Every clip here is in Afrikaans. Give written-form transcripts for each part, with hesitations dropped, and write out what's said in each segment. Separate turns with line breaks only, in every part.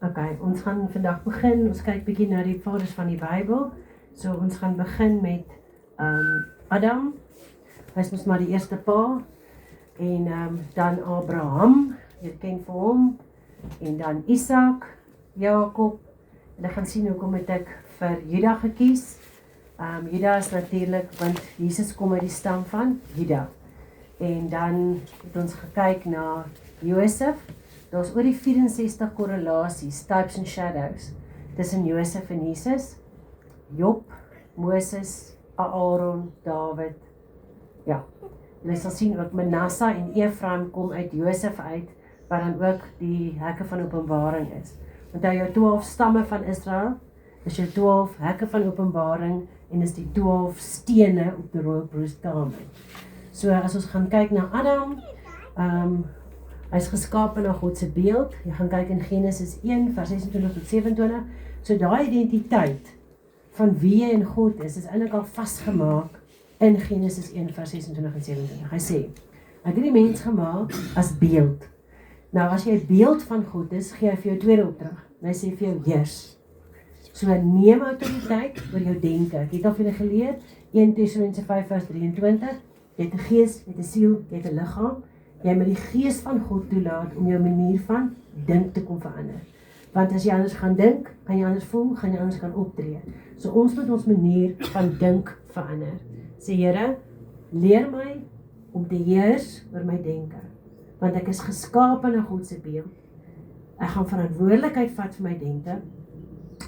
Okay, ons gaan vandag begin, ons kyk bietjie na die vaders van die Bybel. So ons gaan begin met Adam, hy is mos maar die eerste pa, en dan Abraham, jy ken vir hom, en dan Isak, Jakob, en ek gaan sien hoekom het ek vir Juda gekies. Juda is natuurlik, want Jesus kom uit die stam van Juda. En dan het ons gekyk na Josef. Daar's oor die 64 korrelasies, types and shadows, tussen Josef en Jesus, Job, Moses, Aaron, David, ja. En jy sal sien ook Manasse en Efraim kom uit Josef uit, wat dan ook die hekke van openbaring is. Want jou 12 stamme van Israel, is jou 12 hekke van openbaring, en is die 12 stene op die royal broodkamer. So as ons gaan kyk na Adam, hy is geskapen na God se beeld. Jy gaan kyk in Genesis 1 vers 26 tot 27. So daai identiteit van wie jy in God is eintlik al vasgemaak in Genesis 1 vers 26 en 27. Hy sê, ek het die mens gemaak as beeld. Nou as jy beeld van God is, gee hy vir jou tweede opdrag. En hy sê vir jou heers. So neem autoriteit oor jou denke. Ek het al vir julle geleer, 1 Tessalonisense 5 vers 23, jy het 'n gees, jy het 'n siel, jy het 'n liggaam. Jy moet die gees van God toelaat om jou manier van dink te kom verander. Want as jy anders gaan dink, kan jy anders voel, gaan jy anders kan optree. So ons moet ons manier van dink verander. Sê Here, leer my om te heers oor my denke. Want ek is geskape na God se beeld. Ek gaan verantwoordelikheid vat vir my denke.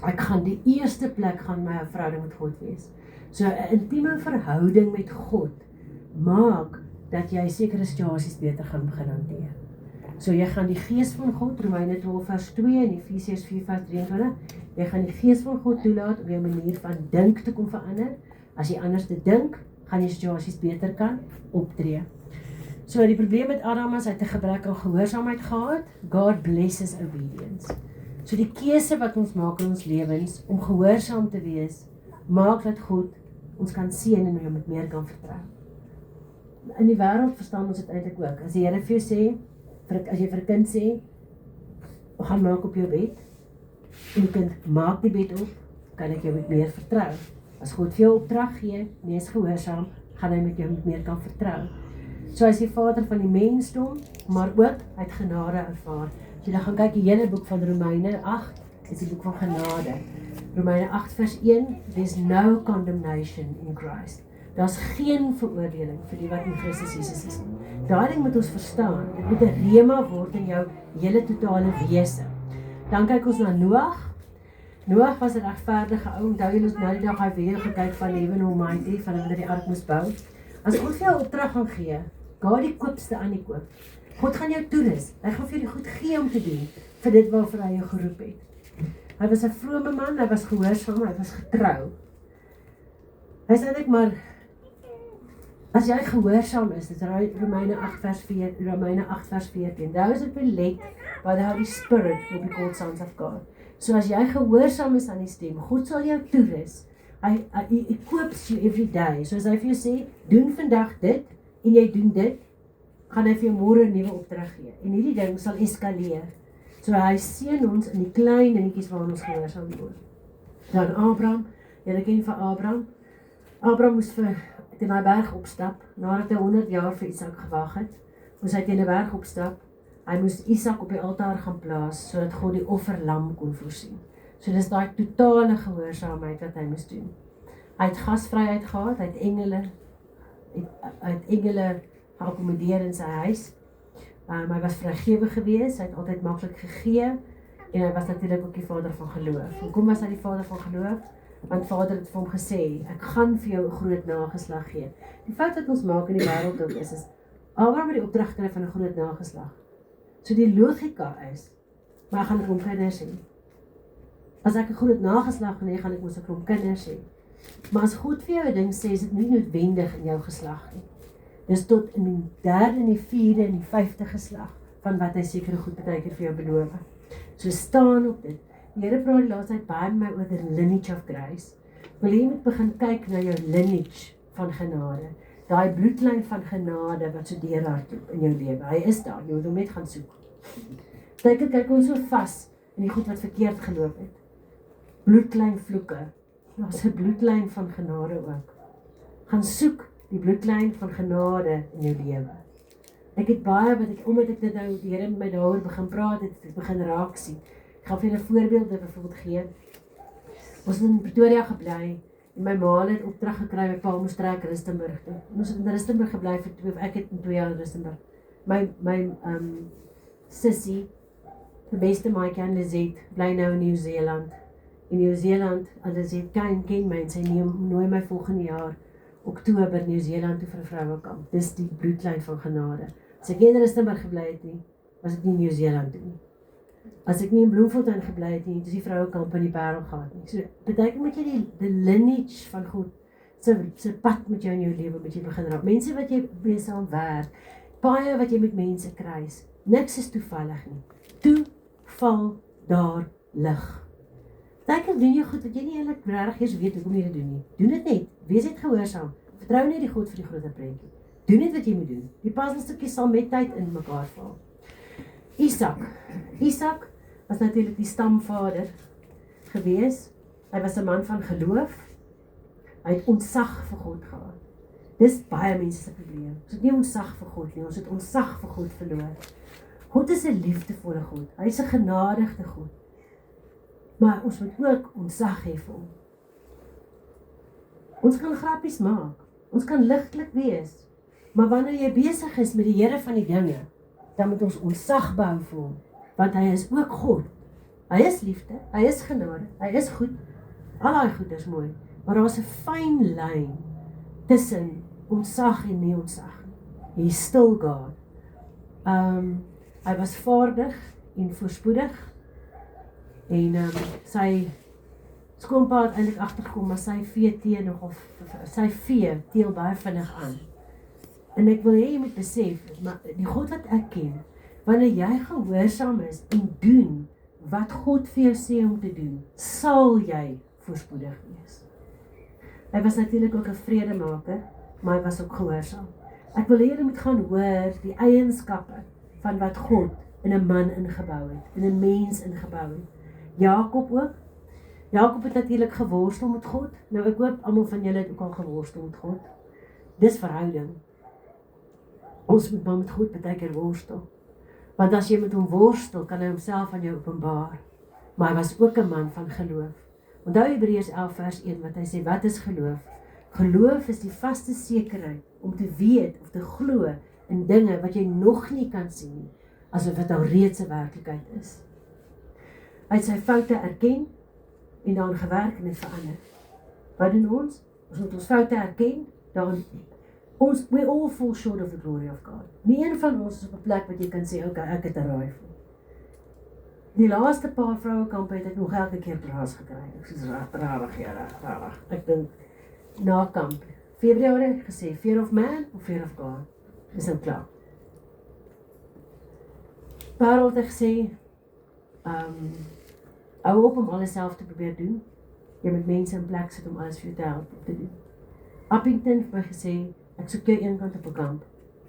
Ek gaan die eerste plek gaan my verhouding met God wees. So 'n intieme verhouding met God maak dat jy sekere situasies beter gaan begin hanteer. So jy gaan die gees van God, Romeine 12 vers 2 en Efesiërs 4 vers 23, jy gaan die gees van God toelaat om jou manier van dink te kom verander. As jy anders te dink, gaan jy situasies beter kan optree. So die probleem met Adam is, hy het 'n gebrek aan gehoorsaamheid gehad. God blesses obedience. So die keuse wat ons maak in ons lewens om gehoorsaam te wees, maak dat God ons kan seën en hom met meer kan vertrou. In die wêreld verstaan ons dit eintlik ook. As die Here vir jou sê, as jy vir 'n kind sê, gaan maak op jou bed, en die kind maak die bed op, kan ek jou met meer vertrou. As God vir jou opdrag gee, en jy is gehoorsaam, gaan hy met jou met meer kan vertrou. So hy is die vader van die mensdom, maar ook uit genade ervaar. As jy dan gaan kyk die hele boek van Romeine 8, is die boek van genade. Romeine 8 vers 1, there's no condemnation in Christ. Daar's geen veroordeling vir die wat in Christus Jesus is. Daai ding moet ons verstaan. Dit moet 'n rema word in jou hele totale wese. Dan kyk ons na Noag. Noag was 'n regverdige ou. Onthou julle ons nou die dag hy video gekyk van Heaven Almighty, van hulle wat die ark moes bou. As God vir jou opdrag gaan gee, ga die koopste aan die koop. God gaan jou toerus. Hy gaan vir jou die goed gee om te doen vir dit waarvoor hy jou geroep het. Hy was 'n vrome man, hy was gehoorsaam, hy was getrou. Hy sê eintlik maar, as jy gehoorsaam is, dit is Romeine 8 vers 4, Romeine 8 vers 14, those that will led by the Holy Spirit will be called sons of God. So as jy gehoorsaam is aan die stem, God sal jou toerus. Hy equips you every day. So as hy vir jou sê, doen vandag dit, en jy doen dit, gaan hy vir jou môre 'n nuwe opdrag gee. En hierdie ding sal eskaleer. So hy seën ons in die klein dingetjies waarin ons gehoorsaam word. Dan Abraham, jy ken van Abraham. Abraham moes teen die berg opstap, nadat hy 100 jaar vir Isak gewag het, moes hy teen die berg opstap, hy moes Isak op die altaar gaan plaas, sodat God die offerlam kon voorsien. So dis daai totale gehoorsaamheid wat hy moes doen. Hy het gasvryheid gehad, hy het engele geakkommodeer in sy huis, hy was vrygewig geweest, hy het altyd maklik gegee, en hy was natuurlik ook die vader van geloof. Hoekom was hy die vader van geloof? Want Vader het vir hom gesê, ek gaan vir jou 'n groot nageslag gee. Die fout wat ons maak in die wêreld ook is Abraham het die opdrag gekry van 'n groot nageslag. So die logika is, maar ek gaan 'n klomp kinders hê. As ek 'n groot nageslag gaan hê, gaan ek mos 'n klomp kinders hê. Maar as God vir jou 'n ding sê, is dit nie noodwendig in jou geslag nie. Dis tot in die 3de en die 4de en die 5de geslag van wat hy sekere goed partykeer vir jou beloof. So staan op dit. Die Here praat die laaste tyd baie met my oor the lineage of grace. Wil jy moet begin kyk na jou lineage van genade. Daai bloedlyn van genade wat so deurhardloop in jou lewe. Hy is daar, jy moet hom net gaan soek. Kyk ons so vas in die goed wat verkeerd geloop het. Bloedlyn vloeke. Daar's 'n bloedlyn van genade ook. Gaan soek die bloedlyn van genade in jou lewe. Ek het baie wat omdat ek dit nou die Here met my daaroor begin praat het, ek begin raak sien. Ek gaan vir julle voorbeelde byvoorbeeld gee. Ons het in Pretoria gebly en my ma het opdrag gekry my pa moes trek Rustenburg toe. Ons het in Rustenburg gebly vir ek het in 2 jaar in Rustenburg. My sussie, die beste maatjie aan Lizette, bly nou in Nieu-Seeland. In Nieu-Seeland, Lizette ken my en sy nooi my volgende jaar Oktober Nieu-Seeland toe vir 'n vrouekamp. Dis die bloedlyn van genade. As ek nie in Rustenburg gebly het nie, was ek nie in Nieu-Seeland toe nie. As ek nie in Bloemfontein gebly het nie, dis die vrouekamp in die Parel gehad nie. So beteken moet jy die lineage van God se pad met jou in jou lewe met jy begin raak. Mense wat jy mee saam werk, baie wat jy met mense kry. Niks is toevallig nie. Toe val daar lig. Partykeer doen jy goed wat jy nie eintlik regtig eers weet hoekom jy dit doen nie. Doen dit net. Wees net gehoorsaam. Vertrou net die God vir die groter prentjie. Doen net wat jy moet doen. Die puzzelstukkies sal met tyd in mekaar val. Isak was natuurlik die stamvader gewees. Hy was 'n man van geloof. Hy het ontzag vir God gehad. Dis baie mense se probleem. Ons het nie ontzag vir God nie, ons het ontzag vir God verloor. God is 'n liefdevolle God. Hy is 'n genadige God. Maar ons moet ook ontzag hê vir hom. Ons kan grappies maak. Ons kan ligtelik wees. Maar wanneer jy besig is met die Here van die dinge, dan moet ons ontzag behou vir hom. Want hy is ook God. Hy is liefde, hy is genade, hy is goed. Al daai goed is mooi. Maar daar's 'n fyn lyn tussen ontzag en nie ontzag. Hy is still God. Hy was vaardig en voorspoedig. En sy skoonpa het eintlik agtergekom, maar sy vee teel baie vinnig aan. En ek wil hê jy moet besef, maar die God wat ek ken, wanneer jy gehoorsaam is en doen wat God vir jou sê om te doen, sal jy voorspoedig wees. Hy was natuurlik ook 'n vredemaker, maar hy was ook gehoorsaam. Ek wil hê jy moet gaan hoor die eienskappe van wat God in 'n man ingebou het, in 'n mens ingebou het. Jakob ook. Jakob het natuurlik geworstel met God. Nou ek hoop almal van julle het ook al geworstel met God. Dis verhouding. Ons moet maar met God baie keer worstel. Want as jy met hom worstel, kan hy homself aan jou openbaar. Maar hy was ook 'n man van geloof. Onthou Hebreërs 11 vers 1 wat hy sê, wat is geloof? Geloof is die vaste sekerheid om te weet of te glo in dinge wat jy nog nie kan sien nie, asof dit al reeds 'n werklikheid is. Hy het sy foute erken en daaraan gewerk en het verander. Wat doen ons? Ons moet ons foute erken, we all fall short of the glory of God. Nie een van ons is op 'n plek wat jy kan sê, okay, ek het 'n raai vir. Die laaste paar vrouekampe het ek nog elke keer plaas gekry. Ek sê rarig. Ek dink na kamp. Februarie gesê, fear of man of fear of God. Dis nou klaar. Parel het gesê, hou op om alles self te probeer doen. Jy moet mense in plek sit om alles vir jou te help te doen. Appington het my gesê, ek soek jou eenkant op 'n kamp.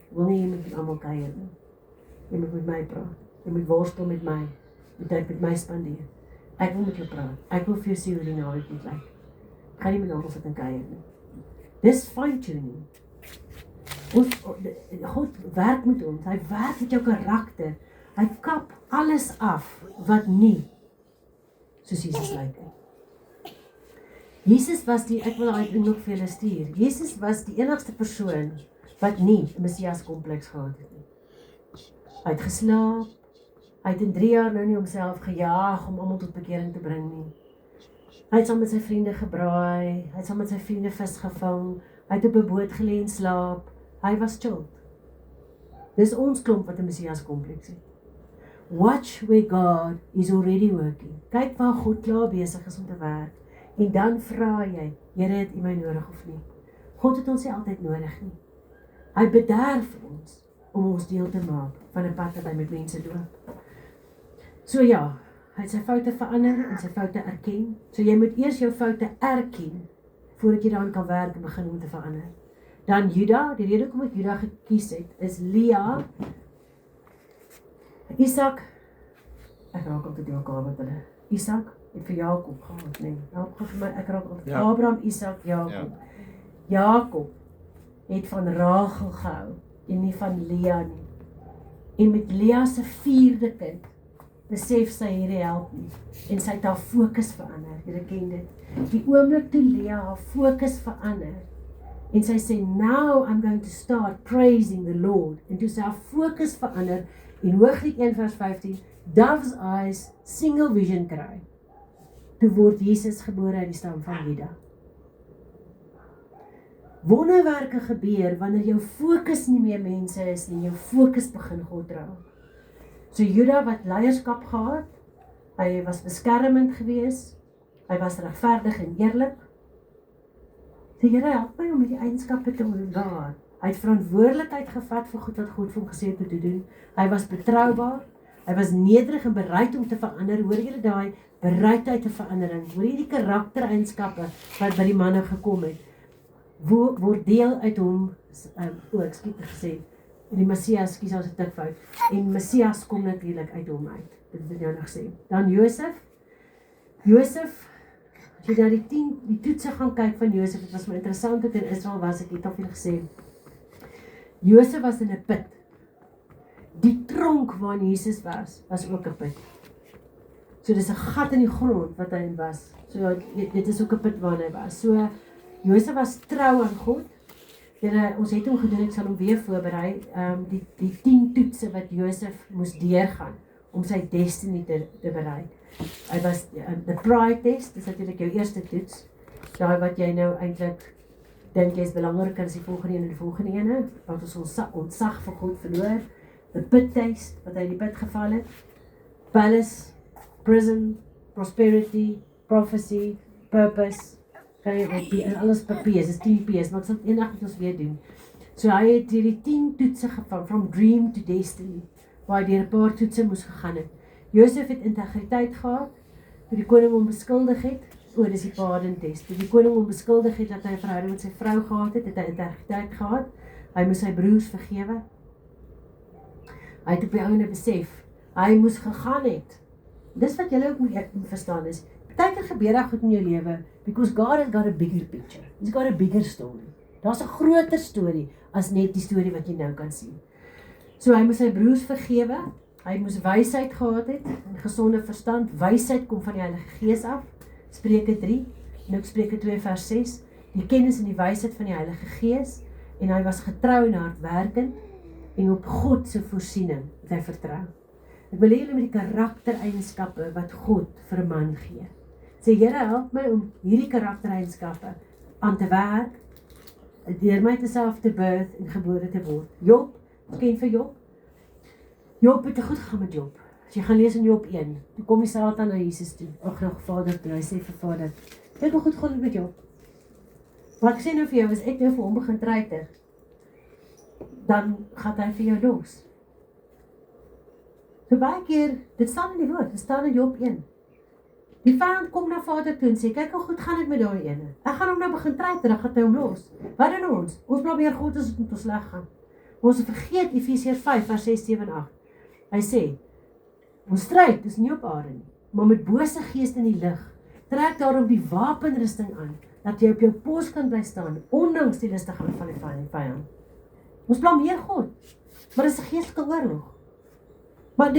Wil nie jy moet met almal kuier nie. Jy moet met my praat. Jy moet worstel met my. Jy moet met my spandeer. Ek wil met jou praat. Ek wil vir jou sê hoe die naweek moet lyk. Ek gaan nie met almal sit en kuier nie. Dis fine-tuning. God werk met ons. Hy werk met jou karakter. Hy kap alles af wat nie soos Jesus lyk nie. Jesus was ek wil daai ding ook vir julle stuur. Jesus was die enigste persoon wat nie 'n Messias kompleks gehad het nie. Hy het geslaap. Hy het in 3 jaar nou nie homself gejaag om almal tot bekering te bring nie. Hy het saam met sy vriende gebraai. Hy het saam met sy vriende vis gevang. Hy het op 'n boot gelê en slaap. Hy was chill. Dis ons klomp wat 'n Messias kompleks het. Watch where God is already working. Kyk waar God klaar besig is om te werk. En dan vra jy, Here, het U my nodig of nie? God het ons nie altyd nodig nie. Hy bederf ons om ons deel te maak van 'n pad wat hy met mense loop. So ja, hy het sy foute verander en sy foute erken. So jy moet eers jou foute erken voordat jy daaraan kan werk en begin om te verander. Dan Juda, die rede hoekom ek Juda gekies het, is Lea, Isak, ek raak altyd die mekaar met hulle. Isak het vir Jakob gehad, nee. Jakob vir my, ek raak altyd
Ja.
Abraham, Isak, Jakob. Jakob het van Rachel gehou en nie van Lea nie. En met Lea se 4de kind besef sy hierdie help nie. En sy het haar fokus verander. Julle ken dit. Die oomblik toe Lea haar fokus verander en sy sê, now I'm going to start praising the Lord. En toe sy haar fokus verander en Hooglied 1 vers 15, dove's eyes, single vision kry. Toe word Jesus gebore uit die stam van Juda. Wonderwerke gebeur wanneer jou fokus nie meer mense is nie, jou fokus begin God raak. So Juda wat leierskap gehad, hy was beskermend gewees, hy was regverdig en eerlik. So Here help my om die eienskappe te ondergaar. Hy het verantwoordelikheid gevat vir goed wat God vir hom gesê het om te doen. Hy was betroubaar, hy was nederig en bereid om te verander. Hoor julle daai bereidheid te verandering? Hoor jy die karaktereienskappe wat by die manne gekom het? Word deel uit hom, ek skiet gesê, die Messias, skies as 'n tikfout, en Messias kom natuurlik uit hom uit, dit het jou nog gesê. Dan Josef, as jy na die toetse gaan kyk van Josef, het was my interessant dat in Israel was, ek het al veel gesê, Josef was in 'n put, die tronk waarin Jesus was ook 'n put, so dis 'n gat in die grond wat hy in was, so dit is ook 'n put waarin hy was, so Josef was trou aan God. Ons het hom gedoen, ek sal hom weer voorberei, die 10 toetse wat Josef moes deurgaan om sy destiny te bereik. Hy was the pride test, dis natuurlik jou eerste toets, daai wat jy nou eintlik dink jy is belangriker as die volgende een en die volgende ene, wat ons ontzag vir God verloor. The pit test, wat hy in die put geval het. Palace, prison, prosperity, prophecy, purpose, alles per P's, is 10 P's, maar ek sal eendag met ons weer doen. So hy het die 10 toetse geval, from dream to destiny, waar hy deur 'n paar toetse moes gegaan het. Josef het integriteit gehad, toe die koning hom beskuldig het, dis die pardon test, toe die koning hom beskuldig het dat hy 'n verhouding met sy vrou gehad het hy integriteit gehad, hy moes sy broers vergewe, hy het op die ouene besef, hy moes gegaan het. Dis wat julle ook moet verstaan is, partykeer gebeur daar goed in jou lewe, because God has got a bigger picture. He's got a bigger story. Daar's 'n groter storie as net die storie wat jy nou kan sien. So hy moes sy broers vergewe, hy moes wysheid gehad het, en gesonde verstand. Wysheid kom van die Heilige Gees af. Spreuke 3, en ook Spreuke 2 vers 6. Die kennis en die wysheid van die Heilige Gees, en hy was getrou en hardwerkend, en op God se voorsiening het hy vertrou. Ek wil hê julle met die karaktereienskappe wat God vir 'n man gee. Sê, Here, help my om hierdie karaktereienskappe aan te werk, deur my self te birth en gebore te word. Job, ken vir Job? Job het goed gegaan met Job. As jy gaan lees in Job 1, toe kom die Satan na Jesus toe, Vader toe, hy sê vir Vader, ek het goed gegaan met Job. Wat ek sê nou vir jou, as ek nou vir hom begin treiter, dan gaan hy vir jou los. So baie keer, dit staan in die woord, dit staan in Job 1. Die vyand kom na Vader toe en sê, kyk hoe goed gaan dit met daai ene. Ek gaan hom nou begin treiter, dan gaan hy hom los. Wat doen ons? Ons probeer God as dit met ons sleg gaan. Ons vergeet Efesiërs 5 vers 6, 7 en 8. Hy sê, ons stryd is nie op aarde nie, maar met bose geeste in die lig. Trek daarom die wapenrusting aan, dat jy op jou pos kan bly staan, ondanks die listigheid van die vyand. Ons blameer God, maar dit is 'n geestelike oorlog. Maar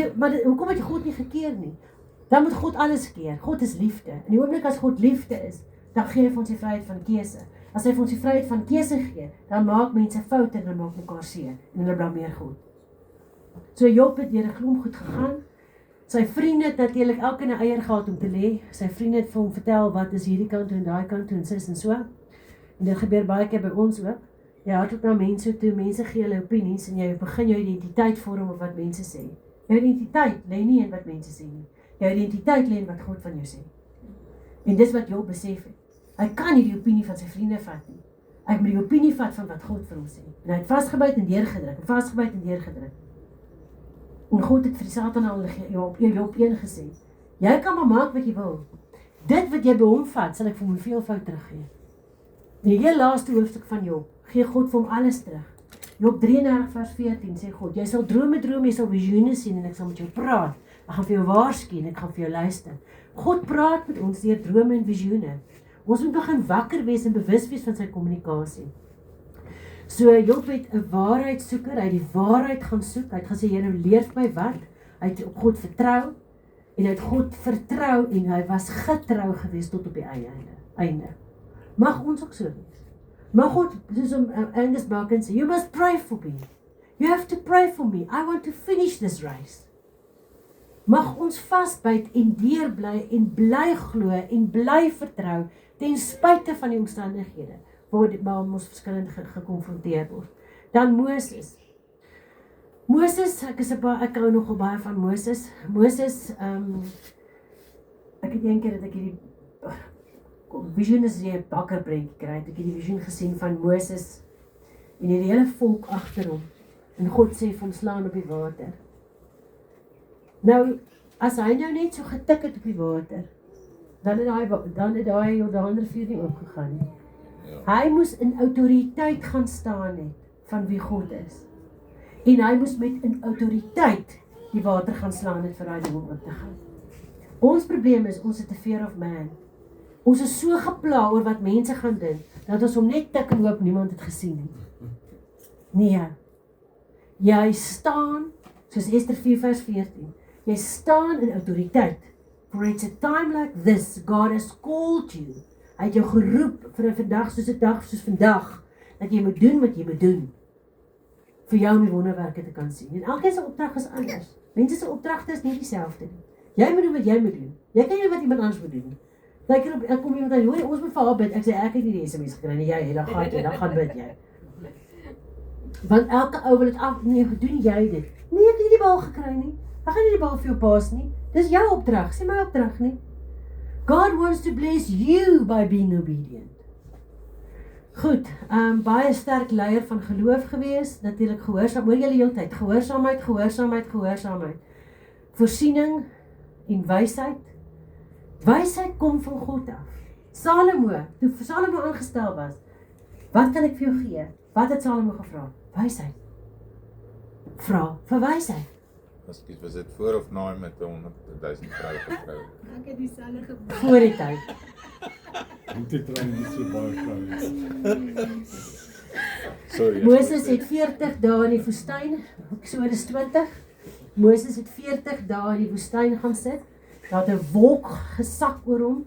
hoekom het jy God nie gekeer nie? Dan moet God alles keer. God is liefde. En die oomblik as God liefde is, dan gee hy vir ons die vryheid van keuse. As hy vir ons die vryheid van keuse gee, dan maak mense foute en dan maak mekaar seer. En hulle blameer God. So Job het deur 'n klomp goed gegaan. Sy vriende het natuurlik elke 'n eier gehad om te lê. Sy vriende het vir hom vertel wat is hierdie kant en daai kant en sis en so. En dit gebeur baie keer by ons ook. Jy hardloop na mense toe, mense gee hulle opinies en jy begin jou identiteit vorm op wat mense sê. Jou identiteit lê nie in wat mense sê nie. Jou identiteit lê in wat God van jou sê. En dis wat Job besef het. Hy kan nie die opinie van sy vriende vat nie. Hy moet die opinie vat van wat God vir hom sê. En hy het vasgebyt en deurgedruk. En God het vir die Satan al op Job 1 gesê, jy kan maar maak wat jy wil. Dit wat jy by hom vat, sal ek vir hom veelvoud teruggee. In die heel laaste hoofstuk van Job, gee God vir hom alles terug. Job 33 vers 14 sê God, jy sal drome droom, jy sal visioene sien en ek sal met jou praat. Ek gaan vir jou waarsku en ek gaan vir jou luister. God praat met ons deur drome en visioene. Ons moet begin wakker wees en bewus wees van sy kommunikasie. So Job het 'n waarheidsoeker, hy het die waarheid gaan soek. Hy het gesê, Here, leer vir my wat. Hy het op God vertrou en hy het God vertrou en hy was getrou geweest tot op die einde. Mag ons ook so wees. Mag God, soos Angus Barkin sê, you must pray for me. You have to pray for me. I want to finish this race. Mag ons vasbyt en deurbly en bly glo en bly vertrou ten spyte van die omstandighede waar ons verskillend gekonfronteer word. Dan Moses, ek hou nogal baie van Moses. Ek het een keer dat ek hierdie vision is die bakkerprentjie kry, ek het die vision gesien van Moses en die hele volk agter hom. En God sê vir hom, slaan op die water. Nou, as hy nou net so getik het op die water, dan het daai Jordaanrivier nie oopgegaan nie. Hy moes in autoriteit gaan staan het van wie God is. En hy moes met in autoriteit die water gaan slaan het vir daai ding om oop te gaan. Ons probleem is, ons het 'n fear of man. Ons is so gepla oor wat mense gaan dink, dat ons hom net tik en hoop niemand het gesien nie. Nee. Jy staan, soos Ester 4 vers 14, jy staan in autoriteit. For it's a time like this, God has called you. Hy het jou geroep vir 'n vandag soos 'n dag soos vandag, dat jy moet doen wat jy moet doen, vir jou om die wonderwerke te kan sien. En elkeen se opdrag is anders. Mense se opdragte is nie dieselfde nie. Jy moet doen wat jy moet doen. Jy kan nie wat iemand anders moet doen. Ek kom iemand aan, hoor, ons moet vir haar bid. Ek sê, ek het nie die SMS gekry nie, jy, dan gaan bid jy. Want elke ou wil het af, nee, doen jy dit? Nee, ek het nie die bal gekry nie. Ek gaan nie die bal vir jou paas nie. Dis jou opdrag, sê my opdrag nie. God wants to bless you by being obedient. Goed, baie sterk leier van geloof gewees, natuurlik gehoorsaam, hoor julle heeltyd, gehoorsaamheid. Voorsiening en wysheid. Wysheid kom van God af. Salomo, toe Salomo aangestel was, wat kan ek vir jou gee? Wat het Salomo gevra? Wysheid. Vra vir wysheid.
Was dit voor of na met 100.000 vroue getrou?
Ek het dieselfde gevoel.
Voor die tyd.
Dit trou nie so baie vrouens.
Sorry.
Moses het 40 dae in die woestyn, Eksodus 20. Moses het 40 dae in die woestyn gaan sit. Daar het 'n wolk gesak oor hom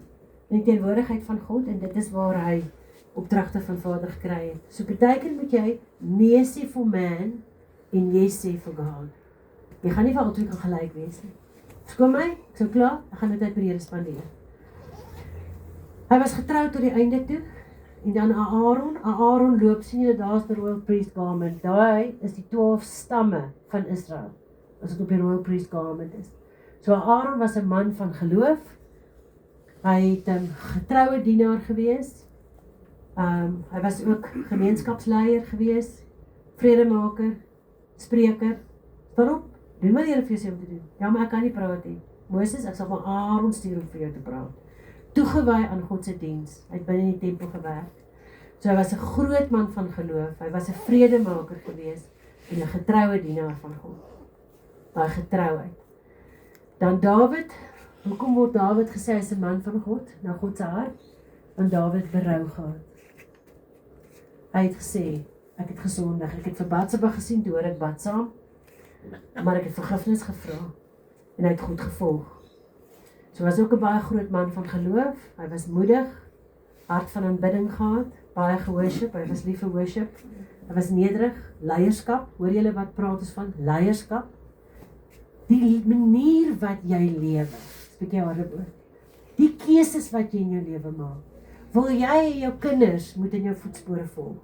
in die teenwoordigheid van God en dit is waar hy opdragte van Vader gekry het. So beteken moet jy nee sê vir man en yes sê vir God. Jy gaan nie vir altyd gelyk wees nie. Skoon my, ek so klaar, ek gaan dit uit by die Here spandeer. Hy was getrou tot die einde toe en dan Aaron loop, sien jy daar's die royal priest garment. Daai is die 12 stamme van Israel. As dit op die royal priest garment is. So Aaron was 'n man van geloof. Hy het 'n getroue dienaar gewees. Hy was ook gemeenskapsleier gewees, vredemaker, spreker. Daarop, doen wat die Here vir jou sê om te doen. Ja, maar ek kan nie praat nie. Moses, ek sal van Aaron stuur om vir jou te praat. Toegewy aan God se diens. Hy het binne in die tempel gewerk. So hy was 'n groot man van geloof. Hy was 'n vredemaker gewees en 'n getroue dienaar van God. By getrouheid. Dan Dawid, hoekom word Dawid gesê hy's 'n man van God, na God se hart? Want Dawid berou gehad. Hy het gesê, ek het gesondig, ek het vir Batseba gesien, toe hoor ek bad saam, maar ek het vergifnis gevra, en hy het God gevolg. So was ook 'n baie groot man van geloof, hy was moedig, hart van aanbidding gehad, baie geworship, hy was lief vir worship, hy was nederig, leierskap, hoor julle wat praat ons van, leierskap, die manier wat jy lewe, spreek jy harde woord, die keuses wat jy in jou lewe maak, wil jy en jou kinders moet in jou voetspore volg,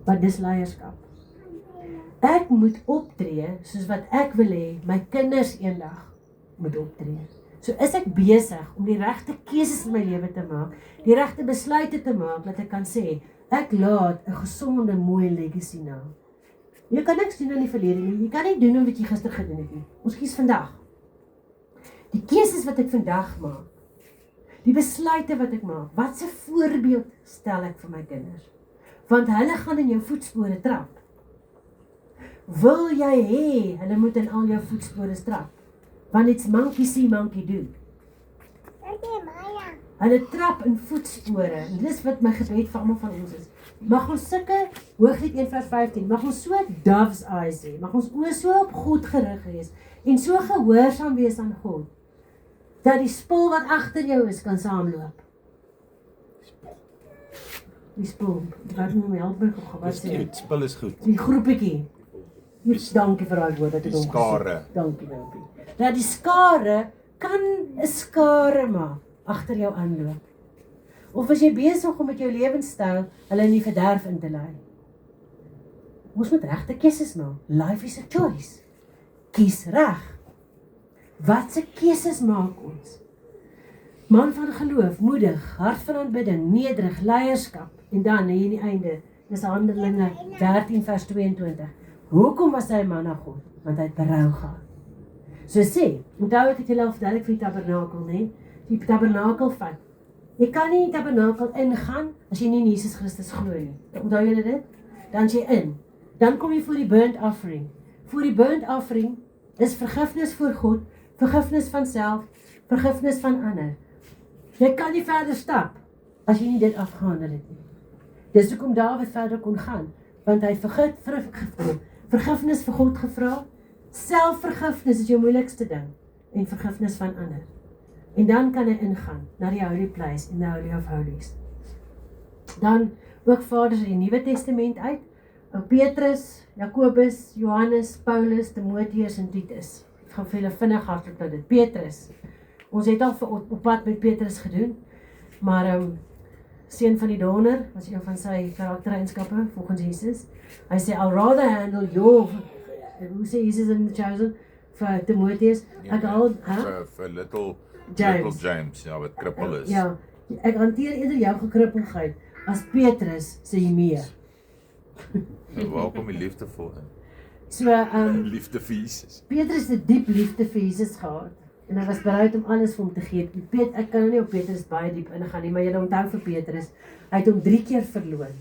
want dis leierskap. Ek moet optree soos wat ek wil hê, my kinders eendag moet optree. So is ek besig om die regte keuses in my lewe te maak, die regte besluite te maak, dat ek kan sê, ek laat 'n gesonde, mooi legacy na. Jy kan niks doen in die verlede nie, jy kan nie doen wat jy gister gedoen het nie. Ons kies vandag. Die keuses wat ek vandag maak, die besluite wat ek maak, wat se voorbeeld stel ek vir my kinders? Want hulle gaan in jou voetspore trap. Wil jy hê, hulle moet in al jou voetspore trap? Want it's monkey see, monkey do. Hulle trap in voetspore, en dis wat my gebed vir almal van ons is. Mag ons sulke, Hooglied 1 vers 15, mag ons so dove's eyes hê, mag ons oë so op God gerig wees, en so gehoorsaam wees aan God, dat die spul wat agter jou is, kan saamloop. Die spul, wat moet my help my, wat sê?
Die spul is goed.
Die groepetjie. Dankie vir daai woord, dat ek
Die
hom
skare.
gesê. Dankie. Dat die skare, kan 'n skare maak, agter jou aanloop. Of as jy besig om met jou lewenstyl, hulle in die verderf in te lei. Ons moet regte keuses maak. Life is a choice. Kies reg. Watse keuses maak ons? Man van geloof, moedig, hart van aanbidding, nederig, leierskap. En dan hier in die einde, dis Handelinge 13 vers 22. Hoekom was hy 'n man na God? Want hy het berou gehad. So sê, onthou ek het julle al verduidelik vir die tabernakel, né? Die tabernakel vat. Jy kan nie in die tabernakel ingaan as jy nie in Jesus Christus glo nie. Onthou julle dit? Dan jy in. Dan kom jy voor die burnt offering. Voor die burnt offering is vergifnis voor God, vergifnis van self, vergifnis van ander. Jy kan nie verder stap as jy nie dit afgehandel het nie. Dis hoekom Dawid verder kon gaan, want hy vergifnis vir God gevra. Selfvergifnis is jou moeilikste ding en vergifnis van ander. En dan kan hy ingaan na die holy place en die Holy of Holies. Dan ook vaders in die Nuwe Testament uit, Petrus, Jakobus, Johannes, Paulus, Timoteus en Titus. Ek gaan vir julle vinnig hardloop na dit. Petrus. Ons het al op pad met Petrus gedoen, maar seun van die donder, was een van sy karaktereienskappe volgens Jesus. Hy sê, I'll rather handle your, hoe sê Jesus in the Chosen, vir Timoteus, ek hou,
Vir little
James,
ja, wat krippel is.
ja, ek hanteer eerder jou gekrippelheid as Petrus se meer.
En waar kom die liefde voor in?
So,
Liefde vir Jesus.
Petrus het diep liefde vir Jesus gehad. En hy was bereid om alles vir hom te gee. Ek kan nie op Petrus baie diep ingaan nie, maar jy onthou vir Petrus, hy het hom 3 keer verloon.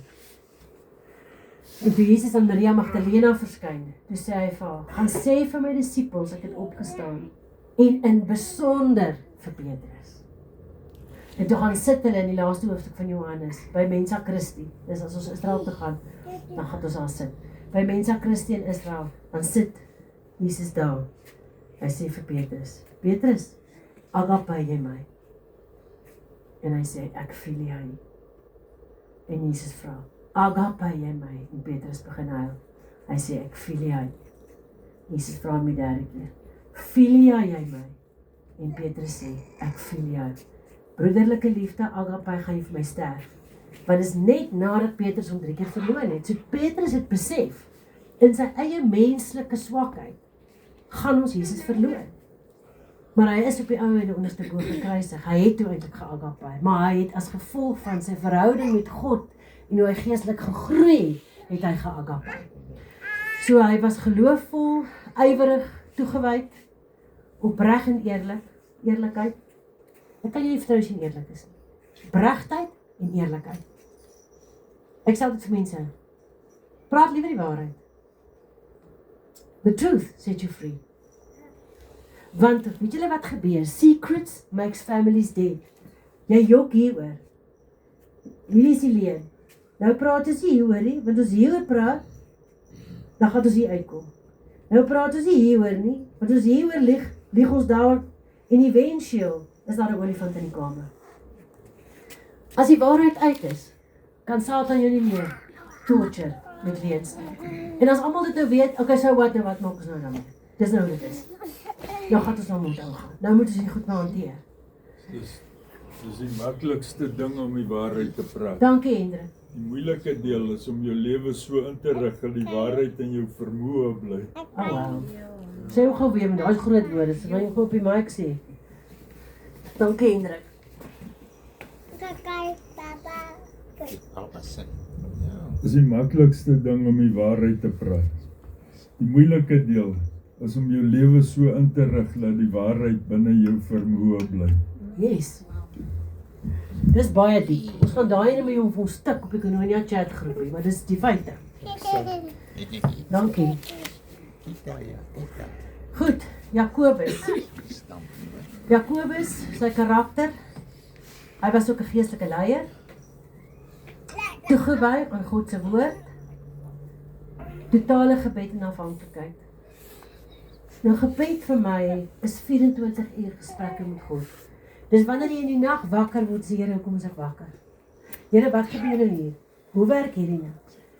En toe Jesus aan Maria Magdalena verskyn, toe sê hy vir haar, gaan sê vir my disippels, ek het opgestaan. En in besonder vir Petrus. En toe gaan sit hulle in die laaste hoofstuk van Johannes, by Mensa Christi. Dis as ons Israel toe gaan, dan gaan ons daar sit. By Mensa Christi in Israel, dan sit Jesus daar. Hy sê vir Petrus, Petrus, agape jy my? En hy sê, ek feel jy. En Jesus vra, agape jy my? En Petrus begin huil. Hy sê, ek feel jy. Jesus vra hom die 3de keer, feel jy my? En Petrus sê, ek feel jy. Broederlike liefde, agape, gaan jy vir my sterf. Want is net nadat Petrus hom 3 keer verloon het. So Petrus het besef, in sy eie menslike swakheid, gaan ons Jesus verloon. Maar hy is op die ou en onderste bo gekruisig. Hy het toe eintlik geagape, maar hy het as gevolg van sy verhouding met God en hoe hy geestelik gegroei, het hy geagape. So hy was geloofvol, ywerig, toegewyd, opreg en eerlikheid. Ek kan jy nie vertrou as jy eerlik is nie. Opregtheid en eerlikheid. Ek sê dit vir mense, praat liewer die waarheid. The truth set you free. Want, weet julle wat gebeur? Secrets makes families dead. Jy jok hieroor. Hier is die leer. Nou praat ons nie hieroor nie, want ons hieroor praat, dan gaan ons hier uitkom. Nou praat ons nie hieroor nie, want ons hieroor lieg ons daar, en eventueel is daar 'n olifant in die kamer. As die waarheid uit is, kan Satan jou nie meer torture met leuns nie. En as almal dit nou weet, okay, so wat maak ons nou daarmee? Dis nou dit is. Nou gaan ons nou moet aangaan. Nou moet ons dit goed hanteer.
Dis die maklikste ding om die waarheid te praat.
Dankie, Hendrik.
Die moeilike deel is om jou lewe so in te rig dat die waarheid in jou vermoë bly.
Oh, wow. Sê hoe gou weer met daai groot woorde, so jy op die mic sê. Dankie, Hendrik.
Papa sê.
Dis die maklikste ding om die waarheid te praat. Die moeilike deel is om jou lewe so in te rig dat die waarheid binne jou vermoë bly.
Yes. Dis baie diep. Ons gaan daai net met jou vir ons stuk op die Koinonia chat groepie, maar dis die feite. Dankie.
Kita.
Goed, Jakobus. Jakobus, sy karakter, hy was ook 'n geestelike leier. Toegewy aan God se woord. Totale gebed en afhanklikheid. Nou gebed vir my is 24 uur gesprekke met God. Dis wanneer jy in die nag wakker word, sê Here, hoekom is ek wakker? Here, wat gebeur nou hier? Hoe werk hierdie nou?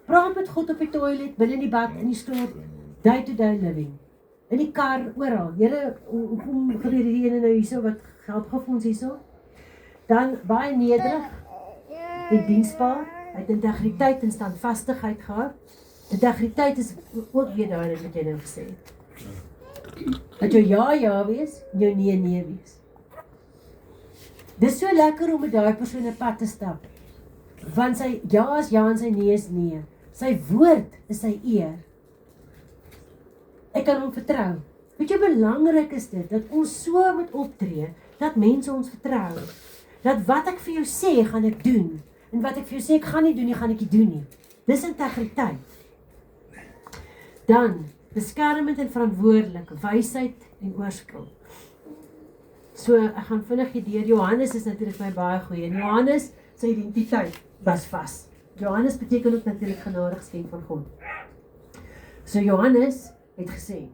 Praat met God op die toilet, binne in die bad, in die stoel, day-to-day living. In die kar, oral. Here, hoekom gebeur hierdie ene nou hierso, wat help gou vir ons hierso? Dan baie nederig en diensbaar, hy het integriteit en standvastigheid gehad. Integriteit is ook weer daarin wat jy nou gesê het. Dat jou ja wees, jou nee wees. Dis so lekker om met daai persoon 'n pad te stap. Want sy ja is ja en sy nee is nee. Sy woord is sy eer. Ek kan hom vertrou. Weet jy hoe belangrik is dit, dat ons so moet optree, dat mense ons vertrou. Dat wat ek vir jou sê, gaan ek doen. En wat ek vir jou sê, ek gaan nie doen nie, gaan ek nie doen nie. Dis integriteit. Dan, beskermend en verantwoordelik, wysheid en oorspel. So, ek gaan vinnig deur. Johannes is natuurlik my baie goeie. En Johannes, sy identiteit was vas. Johannes beteken ook natuurlik genade geskenk van God. So Johannes het gesê,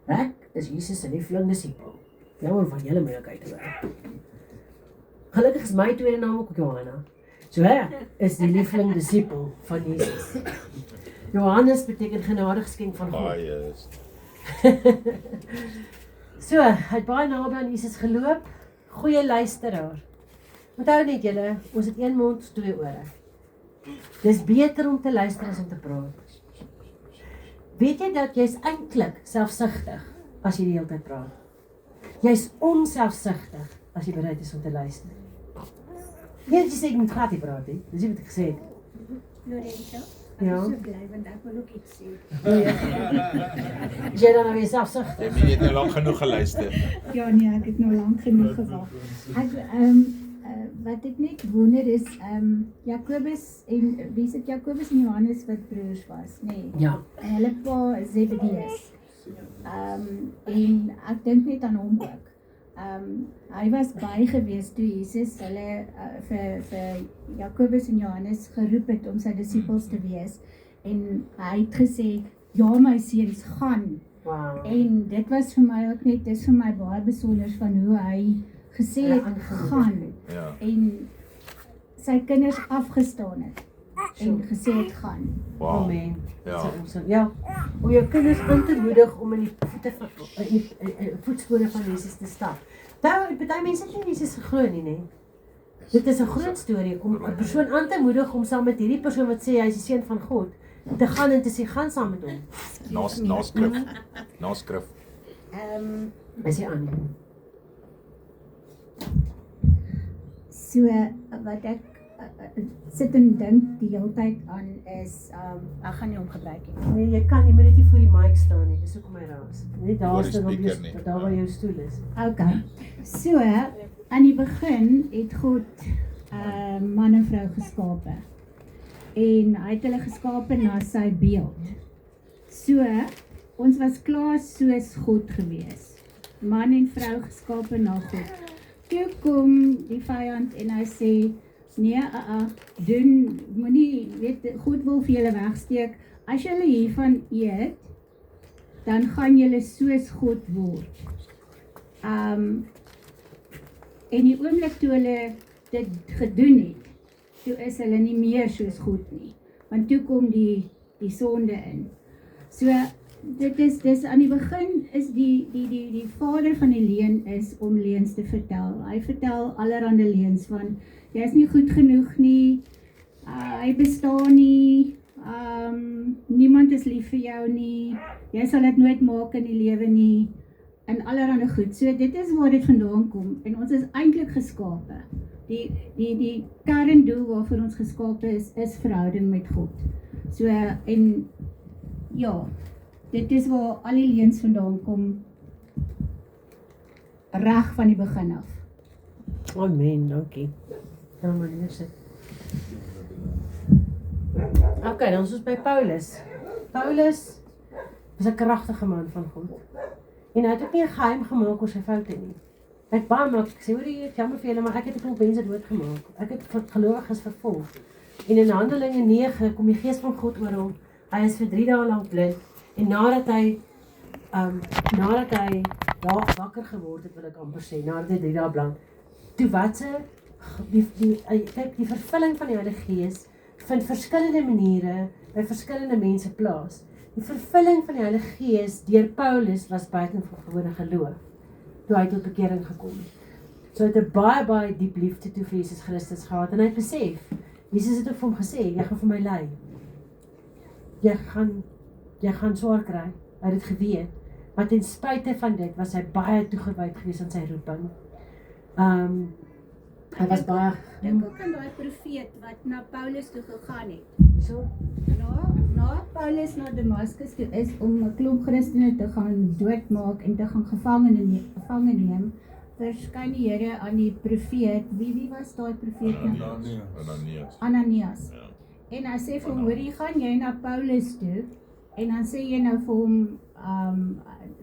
ek is Jesus se liefling disipel. Jammer van julle moeilikheid te hoor. Gelukkig is my tweede naam ook Johanna. So ek is die liefling disipel van Jesus. Johannes beteken genade geskenk van God.
Baie.
So, hy het baie naby aan Jesus geloop. Goeie luisteraar. Onthou net julle, ons het een mond, twee ore. Dis beter om te luister as om te praat. Weet jy dat jy's eintlik selfsugtig as jy die hele tyd praat? Jy's onselfsugtig as jy bereid is om te luister. Nie dat jy sê ek moet glad nie praat nie. Dis nie wat ek gesê het.
Lorenzo,
Ja.
so bly want ek wil ook iets sê.
Is jy dan nou weer selfsugtig?
Jy het nou lank genoeg geluister.
Ja nee, ek het nou lank genoeg gewag. Ek wat ek net wonder is Jakobus en wie is dit Jakobus en Johannes wat broers was, nê? Nee.
Ja.
En hulle pa Zebedeus. En ek dink net aan hom ook. Hy was by gewees toe Jesus hulle vir Jakobus en Johannes geroep het om sy disippels te wees. En hy het gesê, ja my seuns, gaan.
Wow.
En dit was vir my ook net, dis vir my baie besonder van hoe hy gesê
Hulle
het,
aangemoedig
gaan.
Ja.
En sy kinders afgestaan het. En gesê het, gaan.
Wow.
Amen.
Ja.
Ja, om jou kinders aan te moedig om in die voete van in die voetspore van Jesus te stap. Baie mense het nie Jesus geglo nie, nê. Dit is 'n groot storie om 'n persoon aan te moedig om saam met hierdie persoon wat sê hy is die seun van God te gaan en te sê gaan saam met hom.
Naskrif.
Is hy aan?
So wat ek sit en dink die hele tyd aan is, ek gaan nie hom gebruik nie.
Nee, jy kan nie net hier voor die mic staan nie. Dis hoekom hy raas. Net daar
Voor die
staan op
speaker
jou
nie.
daar waar jou stoel is.
Okay. So aan die begin het God man en vrou geskape. En hy het hulle geskape na sy beeld. So ons was klaar soos God gewees. Man en vrou geskape na God. Toe kom die vyand en hy sê, nee, doen, moenie, weet, God wil vir julle wegsteek. As julle hiervan eet, dan gaan julle soos God word. En die oomblik toe hulle dit gedoen het, toe is hulle nie meer soos God nie. Want toe kom die sonde in. So, dis aan die begin is die vader van die leuen is om leuns te vertel. Hy vertel allerhande leuns van, jy is nie goed genoeg nie, hy bestaan nie, niemand is lief vir jou nie, jy sal dit nooit maak in die lewe nie, en allerhande goed. So dit is waar dit vandaan kom, en ons is eintlik geskape. Die kerndoel waarvoor ons geskape is verhouding met God. So, en ja, dit is waar al die leuns vandaan kom, reg van die begin af.
Amen, dankie. Dan maar hier sit. Okay, dan is ons by Paulus. Paulus was 'n kragtige man van God. En hy het ook nie 'n geheim gemaak oor sy foute nie. Hy het baie maklik gesê, hoor jy, jammer vir julle, maar ek het 'n klomp mense doodgemaak. Ek het gelowiges vervolg. En in Handelinge 9 kom die Gees van God oor hom. Hy is vir 3 dae lank blind. En nadat hy daar wakker geword het, wil ek amper sê, nadat hy 3 dae blind, toe wat sy, kyk, die vervulling van die Heilige Gees vind verskillende maniere by verskillende mense plaas. Die vervulling van die Heilige Gees deur Paulus was buiten van gewone geloof, toe hy tot bekering gekom het. So hy het 'n baie diep liefde toe vir Jesus Christus gehad, en hy het besef, Jesus het ook vir hom gesê, jy gaan vir my ly. Jy gaan swaar kry, hy het dit geweet, maar ten spyte van dit was hy baie toegewyd gewees aan sy roeping. Hy was baie,
Dink ook aan daai profeet wat na Paulus toe gegaan het.
so,
Na Paulus na Damaskus toe is om 'n klomp Christene te gaan doodmaak en te gaan gevange neem, verskyn die Here aan die profeet. Wie was daai profeet nou? Ananias.
Ja.
En hy sê vir hom, hoor jy, gaan jy na Paulus toe, en dan sê jy nou vir hom,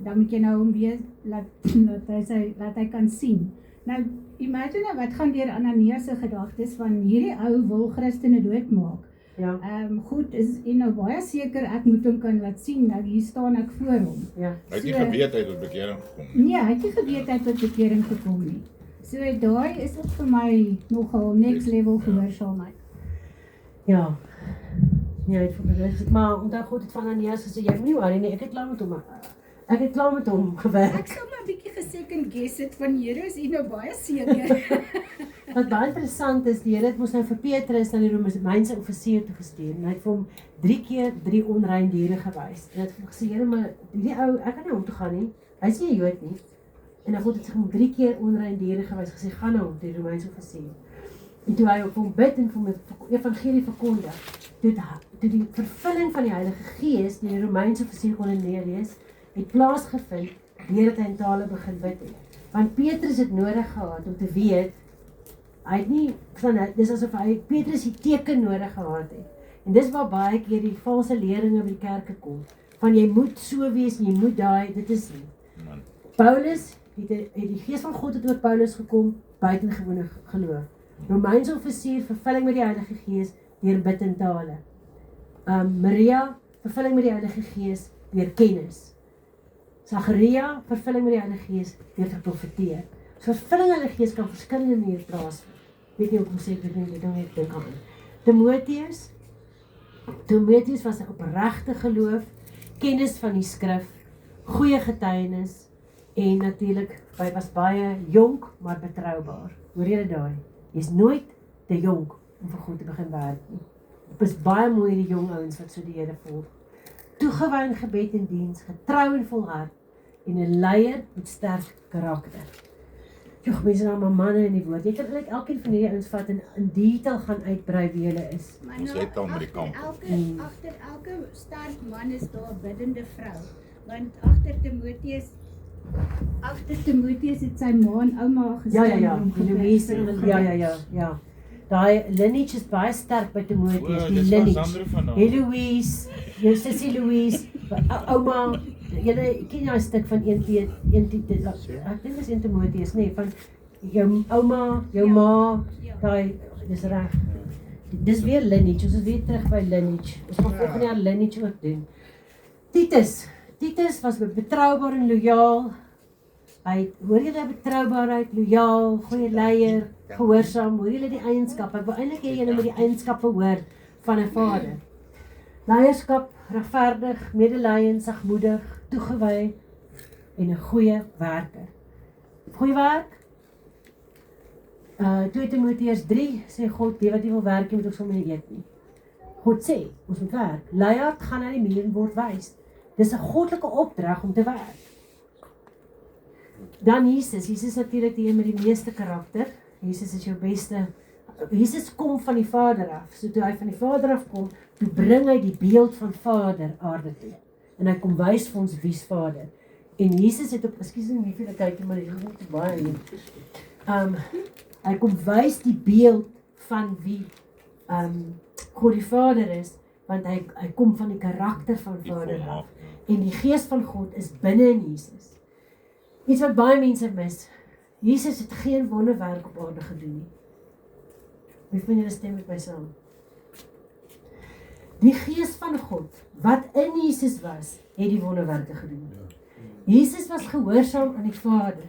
dan moet jy nou hom weer laat hy kan sien. Nou, imagine nou wat gaan deur Ananias se gedagtes van hierdie ou wil Christene doodmaak.
ja,
Goed is, en nou baie seker ek moet hom kan laat sien, nou hier staan ek voor hom.
ja.
Hy het nie geweet hy het tot bekering gekom nie.
Nee, hy het nie geweet hy het tot bekering gekom nie. So daai is ook vir my nogal next level gehoorsaamheid.
Ja. Ja, hy het vir maar onthou God het van Ananias gesê, jy moet nie worry nie, ek het klaar met hom gewerk.
Ek sou maar 'n bietjie gesecond guess het van Here, is hier nou baie seker.
Wat baie interessant is, die Here het mos nou vir Petrus aan die Romeinse offisier toe gestuur, en hy het vir hom 3 keer 3 onrein diere gewys. En hy het vir hom gesê, Here, maar hierdie ou, ek kan nie om toe gaan nie, hy is nie 'n Jood nie. En dan God het hom 3 keer onrein diere gewys, gesê, gaan nou, die Romeinse offisier. En toe hy op hom bid en vir hom die evangelie verkondig, toe die vervulling van die Heilige Gees, die Romeinse offisier Cornelius, het plaasgevind, deurdat hy in tale begin bid het. Want Petrus het nodig gehad om te weet, hy het nie, dis asof Petrus die teken nodig gehad het. En dis waar baie keer die valse leringe by die kerke kom, van jy moet so wees, en jy moet daai, dit is nie.
Man.
Paulus, het die Gees van God het oor Paulus gekom, buitengewone geloof. Romeinse offisier, vervulling met die Heilige Gees, deur bid in tale. Maria, vervulling met die Heilige Gees, deur kennis. Sagaria, vervulling met die Heilige Gees, deur te profeteer. So vervulling met die Heilige Gees kan verskillende maniere plaasvind. Weet nie hoe om sê, ek weet nie, ek dink aan. Timotheus was 'n opregte geloof, kennis van die skrif, goeie getuienis, en natuurlik, hy was baie jonk, maar betroubaar. Hoor julle daai? Jy's nooit te jonk om vir God te begin werk nie. Dit is baie mooi die jong ouens wat so die Here volg. Toegewy in gebed en diens, getrou en volhard, en 'n leier met sterk karakter. Joh, mense nou maar manne in die woord. Jy kan eintlik elkeen van hierdie ouens vat en in detail gaan uitbrei wie hulle is.
Maar
Ons het al met die kamp.
Agter elke sterk man is daar 'n biddende vrou. Want agter Timotheus het sy ma en ouma gestaan.
Ja,
om
die
gebed
Louise,
vir hom
ja. Daai lineage is baie sterk by Timotheus, die lineage. Hey Louise, jou sussie Louise, ouma, julle ken jy 'n stuk van 1 ek dink dis 1 Timotheus, nee, van jou ouma, jou ma, daai, dis reg. Dis weer lineage, ons is weer terug by lineage. Ons gaan volgende jaar lineage ook doen. Titus was betroubaar en lojaal. Hoor julle betroubaarheid, lojaal, goeie leier, gehoorsaam, hoor julle die eienskappe. Ek wil eintlik hê julle moet die eienskappe hoor van 'n vader. Leierskap, regverdig, medelydend, sagmoedig, toegewy en 'n goeie werker. Goeie werk. 2 Timoteus 3 sê God, die wat nie wil werk, moet ook sommer nie eet nie. God sê, ons moet werk. Luiheid gaan na die muur en word wys. Dis 'n goddelike opdrag om te werk. Dan Jesus natuurlik die een met die meeste karakter. Jesus is jou beste. Jesus kom van die Vader af. So toe hy van die Vader af kom, toe bring hy die beeld van Vader aarde toe. En hy kom wys vir ons wie's Vader. En Jesus het op, ekskuus nie vir 'n kykie, maar dit is nog te baie hier. Hy kom wys die beeld van wie God die Vader is, want hy kom van die karakter van Vader af. En die gees van God is binne in Jesus. Iets wat baie mense mis. Jesus het geen wonderwerk op aarde gedoen nie. Wie van julle stem met my saam? Die gees van God, wat in Jesus was, het die wonderwerke gedoen. Jesus was gehoorsaam aan die Vader.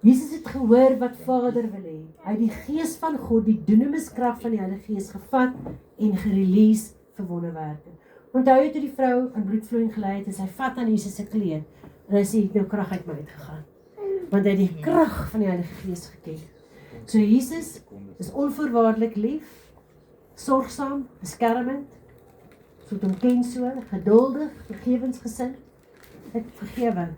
Jesus het gehoor wat Vader wil hê. Hy het die gees van God, die dunamiskrag van die Heilige Gees gevat en gerelease vir wonderwerke. Onthou jy toe die vrou aan bloedvloeiing gelei het en sy vat aan Jesus se kleed en hy sê, het nou krag uit my uitgegaan. Want hy het die krag van die Heilige Gees geken. So Jesus is onvoorwaardelik lief, sorgsaam, beskermend, soos hom ken so, geduldig, vergewensgesind, het vergewe.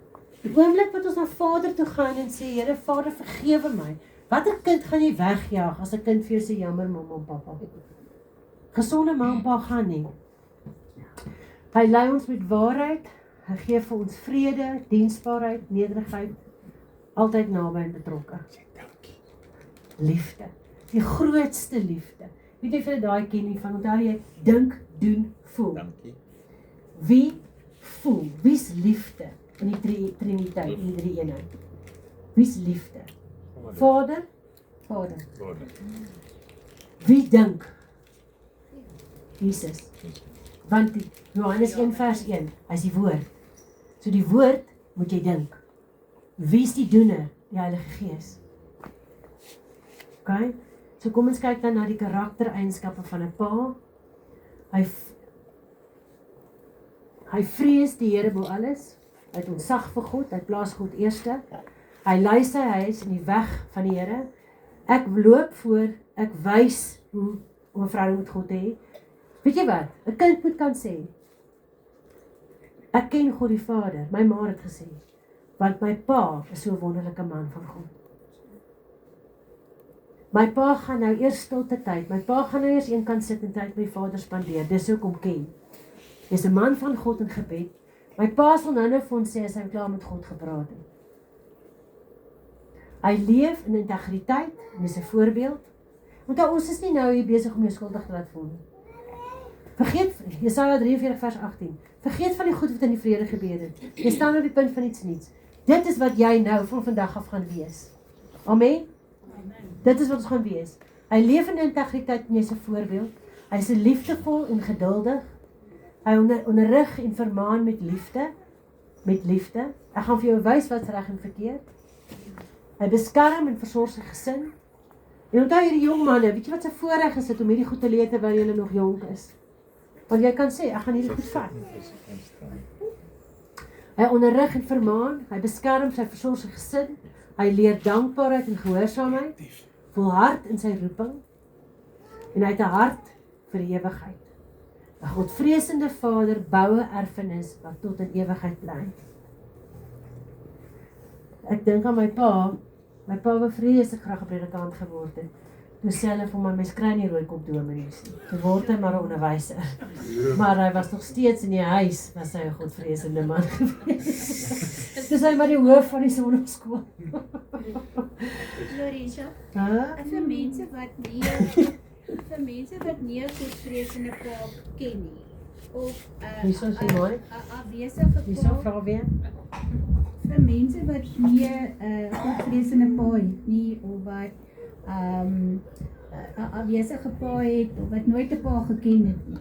Die oomblik wat ons na Vader toe gaan en sê, Here, Vader, vergewe my. Watter kind gaan jy wegjaag as 'n kind vir jou sê, jammer mamma en pappa? Gesonde ma en pa gaan nie. Hy lei ons met waarheid, hy gee vir ons vrede, diensbaarheid, nederigheid, altyd naby en betrokke. Liefde, die grootste liefde. Weet jy vir daai ken nie van, onthou jy, dink, doen, voel.
Dankie.
Wie voel? Wie's liefde in die Triniteit, in die drie eenheid? Wie's liefde? Vader? Vader. Wie dink? Jesus. Want Johannes 1 vers 1, hy is die woord. So die woord moet jy dink. Wie is die doener? Die Heilige Gees. Okay? So kom ons kyk dan na die karaktereienskappe van 'n pa. Hy vrees die Here bo alles. Hy het ontzag vir God, hy plaas God eerste. Hy lei sy huis in die weg van die Here. Ek loop voor, ek wys hoe om 'n verhouding met God te hê. Weet jy wat? 'n kind moet kan sê, ek ken God die Vader, my ma het gesê, want my pa is so 'n wonderlike man van God. My pa gaan nou eers stilte tyd, my pa gaan nou eers eenkant sit en tyd met my Vader spandeer, dis hoe ek hom ken. Dis 'n man van God in gebed. My pa sal nou vir ons sê as hy klaar met God gepraat het. Hy leef in integriteit en is 'n voorbeeld. Want ons is nie nou hier besig om jou skuldig te laat voel nie. Vergeet, Jesaja 43 vers 18, vergeet van die goed wat in die vrede gebeur het. Jy staan op die punt van iets niets. Dit is wat jy nou van vandag af gaan wees. Amen? Dit is wat ons gaan wees. Hy leef in integriteit en jy is 'n voorbeeld. Hy is liefdevol en geduldig. Hy onderrig en vermaan met liefde. Met liefde. Ek gaan vir jou wys wat reg en verkeerd. Hy beskerm en versorg sy gesin. En onthou hierdie jong manne, weet jy wat se voorreg is dit om hierdie goed te leer terwyl jy nog jonk is? Want jy kan sê, ek gaan hierdie goed vat. Hy onderrig en vermaan, hy beskerm sy versorg sy gesin, hy leer dankbaarheid en gehoorsaamheid, volhard in sy roeping, en hy het 'n hart vir die ewigheid. 'n Godvreesende Vader bou 'n erfenis wat tot in ewigheid bly. Ek dink aan my pa wou vreeslik graag 'n predikant geword het. Toe sê hulle vir my, mens kry nie rooi kop dominees nie. Toe word hy maar 'n onderwyser. Maar hy was nog steeds in die huis, was hy 'n godvreesende man geweest. Dis hy maar die hoof van die sonnaarskool.
Lorenzo,
Huh?
vir mense wat nie 'n godvreesende pa ken nie, of
Hierso is hy mooi.
'n afwesige
Hierso
pa,
vra weer.
vir mense wat nie 'n godvreesende pa het nie, of wat 'n afwesige pa het, of wat nooit 'n pa geken het nie.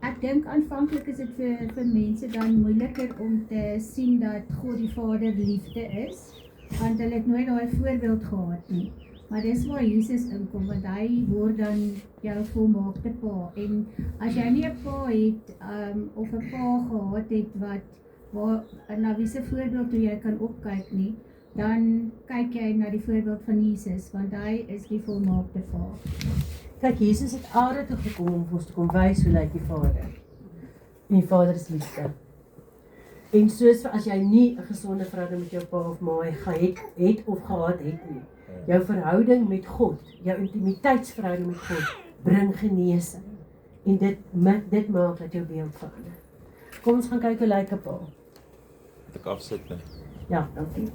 Ek dink aanvanklik is dit vir mense dan moeiliker om te sien dat God die Vader liefde is, want hulle het nooit daai voorbeeld gehad nie. Maar dis waar Jesus inkom, want hy word dan jou volmaakte pa. En as jy nie 'n pa het, of 'n pa gehad het na wie se voorbeeld toe jy kan opkyk nie, dan kyk jy na die voorbeeld van Jesus, want hy is die volmaakte pa.
Kyk, Jesus het aarde toe gekom om ons te kom wys hoe lyk die Vader. En die Vader is liefde. En soos as jy nie 'n gesonde verhouding met jou pa of ma het of gehad het nie, jou verhouding met God, jou intimiteitsverhouding met God, bring genesing. En dit maak dat jou beeld verander. Kom ons gaan kyk hoe lyk 'n pa.
Ek afsit.
Ja, dankie.